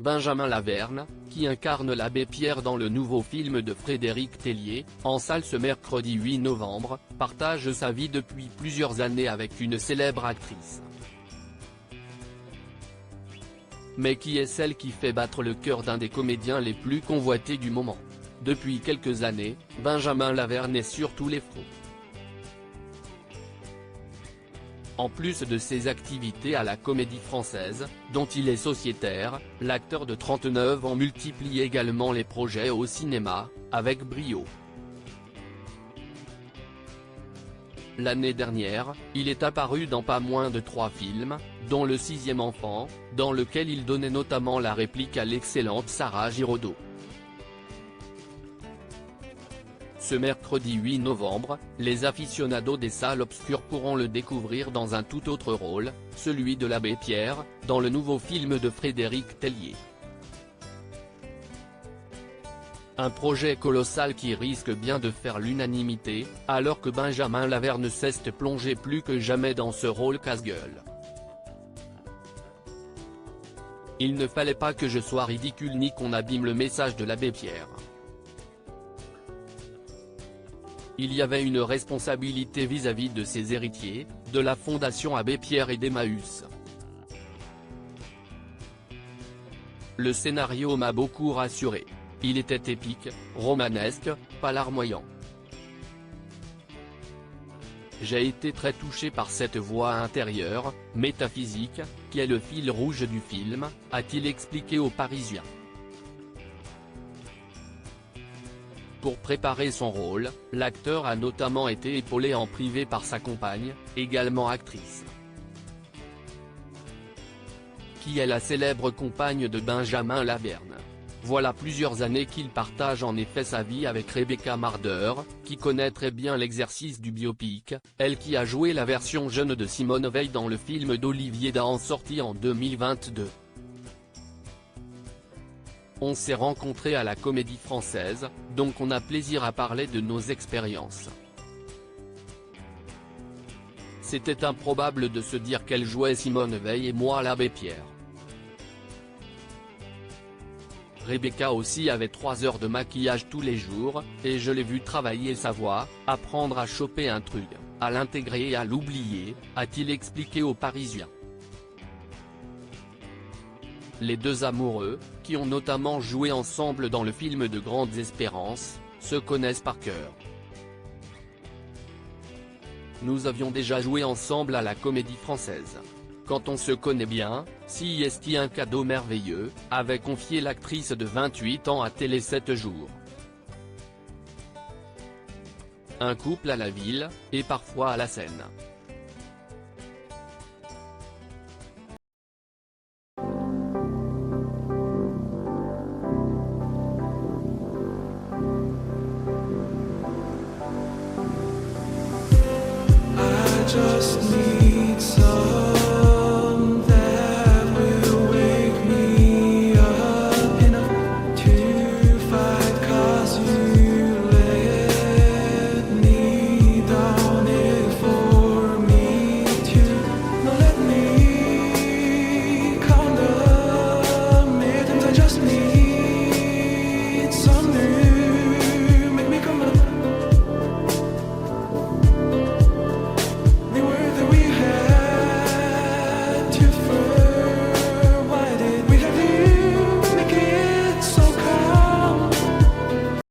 Benjamin Laverne, qui incarne l'abbé Pierre dans le nouveau film de Frédéric Tellier, en salle ce mercredi 8 novembre, partage sa vie depuis plusieurs années avec une célèbre actrice. Mais qui est celle qui fait battre le cœur d'un des comédiens les plus convoités du moment? Depuis quelques années, Benjamin Laverne est sur tous les fronts. En plus de ses activités à la Comédie Française, dont il est sociétaire, l'acteur de 39 ans multiplie également les projets au cinéma, avec brio. L'année dernière, il est apparu dans pas moins de 3 films, dont Le Sixième Enfant, dans lequel il donnait notamment la réplique à l'excellente Sarah Giraudot. Ce mercredi 8 novembre, les aficionados des salles obscures pourront le découvrir dans un tout autre rôle, celui de l'abbé Pierre, dans le nouveau film de Frédéric Tellier. Un projet colossal qui risque bien de faire l'unanimité, alors que Benjamin Laverne cesse de plonger plus que jamais dans ce rôle casse-gueule. Il ne fallait pas que je sois ridicule ni qu'on abîme le message de l'abbé Pierre. Il y avait une responsabilité vis-à-vis de ses héritiers, de la Fondation Abbé Pierre et d'Emmaüs. Le scénario m'a beaucoup rassuré. Il était épique, romanesque, pas larmoyant. J'ai été très touché par cette voix intérieure, métaphysique, qui est le fil rouge du film, a-t-il expliqué aux Parisiens. Pour préparer son rôle, l'acteur a notamment été épaulé en privé par sa compagne, également actrice. Qui est la célèbre compagne de Benjamin Laverne. Voilà plusieurs années qu'il partage en effet sa vie avec Rebecca Marder, qui connaît très bien l'exercice du biopic, elle qui a joué la version jeune de Simone Veil dans le film d'Olivier Dahan sorti en 2022. On s'est rencontrés à la Comédie Française, donc on a plaisir à parler de nos expériences. C'était improbable de se dire qu'elle jouait Simone Veil et moi l'abbé Pierre. Rebecca aussi avait 3 heures de maquillage tous les jours, et je l'ai vu travailler sa voix, apprendre à choper un truc, à l'intégrer et à l'oublier, a-t-il expliqué aux Parisiens. Les deux amoureux, qui ont notamment joué ensemble dans le film de Grandes Espérances, se connaissent par cœur. Nous avions déjà joué ensemble à la Comédie Française. Quand on se connaît bien, si est-il un cadeau merveilleux, avait confié l'actrice de 28 ans à Télé 7 jours. Un couple à la ville, et parfois à la scène. Just need